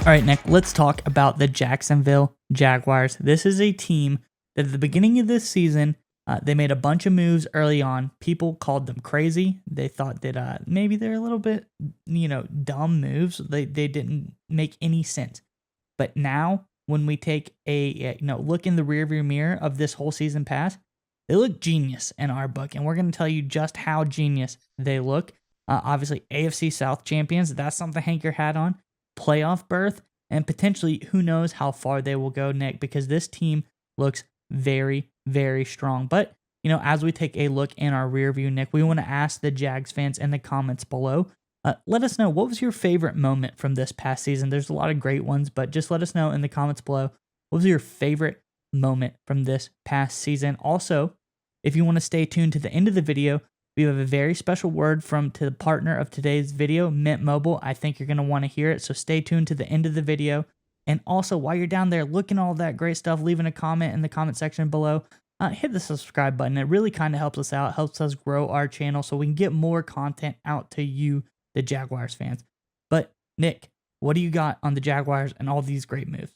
All right, Nick, let's talk about the Jacksonville Jaguars. This is a team that at the beginning of this season, they made a bunch of moves early on. People called them crazy. They thought that maybe they're a little bit, dumb moves. They didn't make any sense. But now, when we take a look in the rearview mirror of this whole season pass, they look genius in our book, and we're going to tell you just how genius they look. Obviously, AFC South champions. That's something to hang your hat on. Playoff berth, and potentially who knows how far they will go, Nick, because this team looks very, very strong. But as we take a look in our rear view, Nick, we want to ask the Jags fans in the comments below. Let us know, what was your favorite moment from this past season? There's a lot of great ones, but just let us know in the comments below. What was your favorite moment from this past season? Also, if you want to stay tuned to the end of the video, we have a very special word to the partner of today's video, Mint Mobile. I think you're going to want to hear it, so stay tuned to the end of the video. And also, while you're down there looking at all that great stuff, leaving a comment in the comment section below, hit the subscribe button. It really kind of helps us out, helps us grow our channel so we can get more content out to you, the Jaguars fans. But Nick, what do you got on the Jaguars and all these great moves?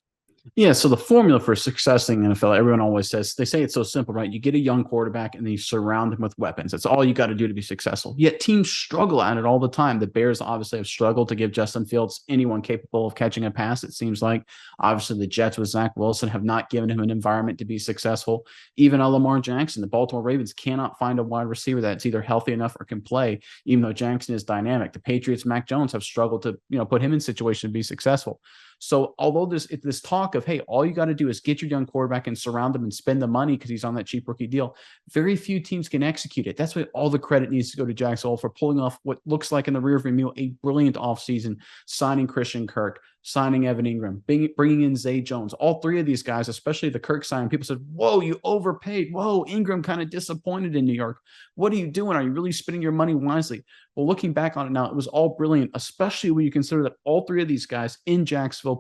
Yeah, so the formula for success in the NFL, everyone always says, they say it's so simple, right? You get a young quarterback and then you surround him with weapons. That's all you got to do to be successful. Yet teams struggle at it all the time. The Bears obviously have struggled to give Justin Fields anyone capable of catching a pass, it seems like. Obviously, the Jets with Zach Wilson have not given him an environment to be successful. Even Lamar Jackson, the Baltimore Ravens cannot find a wide receiver that's either healthy enough or can play, even though Jackson is dynamic. The Patriots, Mac Jones, have struggled to put him in situation to be successful. So although this talk of, hey, all you got to do is get your young quarterback and surround him and spend the money because he's on that cheap rookie deal, very few teams can execute it. That's why all the credit needs to go to Jacksonville for pulling off what looks like in the rearview mirror a brilliant offseason, signing Christian Kirk, signing Evan Ingram, bringing in Zay Jones. All three of these guys, especially the Kirk signing, people said, whoa, you overpaid. Whoa, Ingram kind of disappointed in New York. What are you doing? Are you really spending your money wisely? Well, looking back on it now, it was all brilliant, especially when you consider that all three of these guys in Jacksonville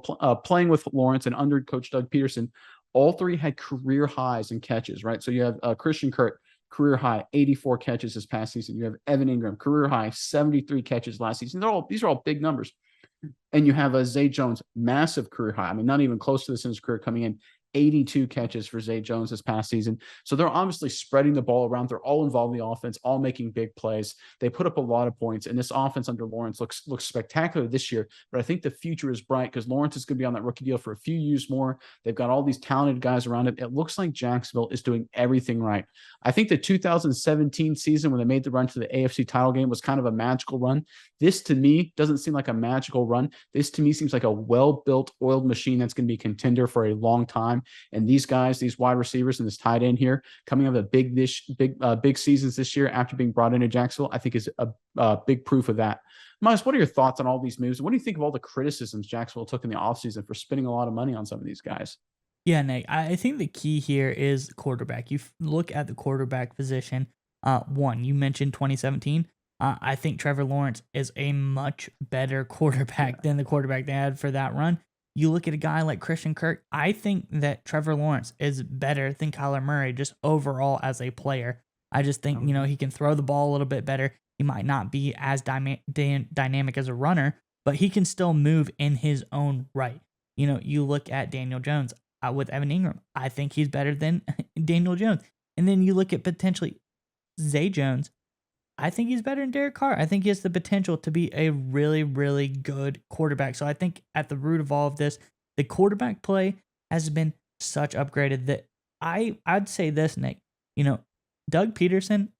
playing with Lawrence and under Coach Doug Peterson, all three had career highs in catches, right? So you have Christian Kirk, career high, 84 catches this past season. You have Evan Ingram, career high, 73 catches last season. These are all big numbers. And you have a Zay Jones, massive career high. I mean, not even close to this in his career, coming in 82 catches for Zay Jones this past season. So they're obviously spreading the ball around. They're all involved in the offense, all making big plays. They put up a lot of points, and this offense under Lawrence looks spectacular this year. But I think the future is bright because Lawrence is going to be on that rookie deal for a few years more. They've got all these talented guys around it. It looks like Jacksonville is doing everything right. I think the 2017 season when they made the run to the AFC title game was kind of a magical run. This, to me, doesn't seem like a magical run. This, to me, seems like a well-built, oiled machine that's going to be a contender for a long time. And these guys, these wide receivers and this tight end here, coming up big seasons this year after being brought into Jacksonville, I think is a big proof of that. Miles, what are your thoughts on all these moves? What do you think of all the criticisms Jacksonville took in the offseason for spending a lot of money on some of these guys? Yeah, Nick, I think the key here is quarterback. You look at the quarterback position. One, you mentioned 2017. I think Trevor Lawrence is a much better quarterback than the quarterback they had for that run. You look at a guy like Christian Kirk, I think that Trevor Lawrence is better than Kyler Murray just overall as a player. I just think, he can throw the ball a little bit better. He might not be as dynamic as a runner, but he can still move in his own right. You look at Daniel Jones with Evan Ingram. I think he's better than Daniel Jones. And then you look at potentially Zay Jones. I think he's better than Derek Carr. I think he has the potential to be a really, really good quarterback. So I think at the root of all of this, the quarterback play has been such upgraded that I'd say this, Nick. Doug Peterson,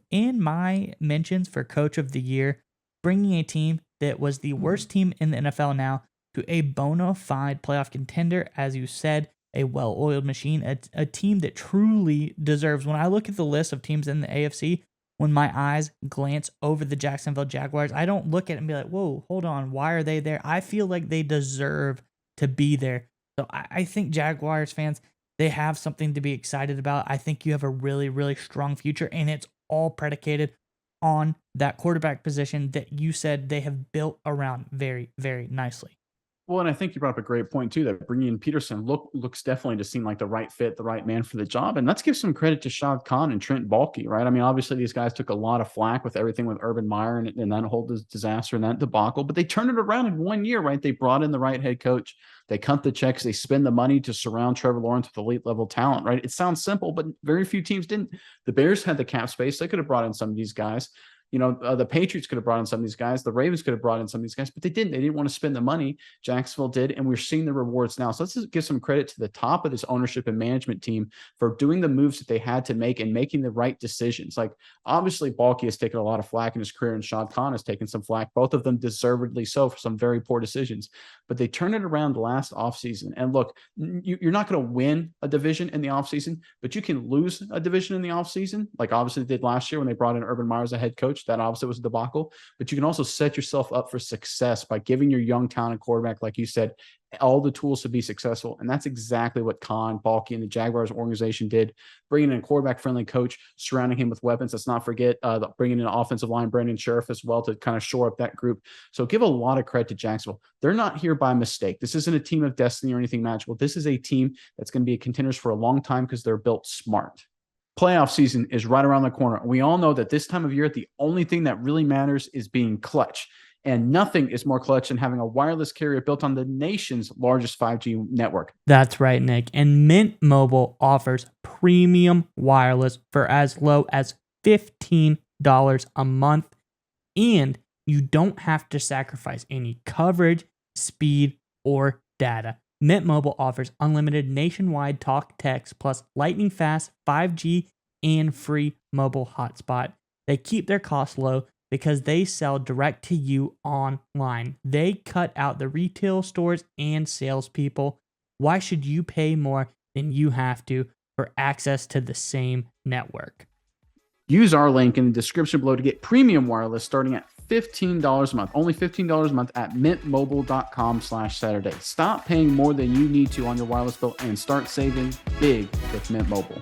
in my mentions for Coach of the Year, bringing a team that was the worst team in the NFL now to a bona fide playoff contender, as you said, a well-oiled machine, a team that truly deserves. When I look at the list of teams in the AFC, when my eyes glance over the Jacksonville Jaguars, I don't look at it and be like, whoa, hold on, why are they there? I feel like they deserve to be there. So I think Jaguars fans, they have something to be excited about. I think you have a really, really strong future, and it's all predicated on that quarterback position that you said they have built around very, very nicely. Well, and I think you brought up a great point too, that bringing in Peterson looks definitely to seem like the right fit, the right man for the job. And let's give some credit to Shad Khan and Trent Baalke, right? I mean, obviously these guys took a lot of flack with everything with Urban Meyer and that whole disaster and that debacle, but they turned it around in 1 year, right? They brought in the right head coach. They cut the checks. They spend the money to surround Trevor Lawrence with elite level talent, right? It sounds simple, but very few teams didn't. The Bears had the cap space. They could have brought in some of these guys. The Patriots could have brought in some of these guys. The Ravens could have brought in some of these guys, but they didn't. They didn't want to spend the money. Jacksonville did, and we're seeing the rewards now. So let's just give some credit to the top of this ownership and management team for doing the moves that they had to make and making the right decisions. Like, obviously, Balky has taken a lot of flack in his career, and Shad Khan has taken some flack, both of them deservedly so, for some very poor decisions. But they turned it around the last offseason. And look, you're not going to win a division in the offseason, but you can lose a division in the offseason, like obviously they did last year when they brought in Urban Meyer as a head coach. That obviously was a debacle, but you can also set yourself up for success by giving your young talented quarterback, like you said, all the tools to be successful. And that's exactly what Khan, Baalke, and the Jaguars organization did, bringing in a quarterback-friendly coach, surrounding him with weapons. Let's not forget bringing in an offensive line, Brandon Sheriff, as well, to kind of shore up that group. So give a lot of credit to Jacksonville. They're not here by mistake. This isn't a team of destiny or anything magical. This is a team that's going to be contenders for a long time because they're built smart. Playoff season is right around the corner. We all know that this time of year, the only thing that really matters is being clutch. And nothing is more clutch than having a wireless carrier built on the nation's largest 5G network. That's right, Nick. And Mint Mobile offers premium wireless for as low as $15 a month. And you don't have to sacrifice any coverage, speed, or data. Mint Mobile offers unlimited nationwide talk, text, plus lightning fast 5G and free mobile hotspot. They keep their costs low because they sell direct to you online. They cut out the retail stores and salespeople. Why should you pay more than you have to for access to the same network? Use our link in the description below to get premium wireless starting at $15 a month. Only $15 a month at mintmobile.com/Saturday. Stop paying more than you need to on your wireless bill and start saving big with Mint Mobile.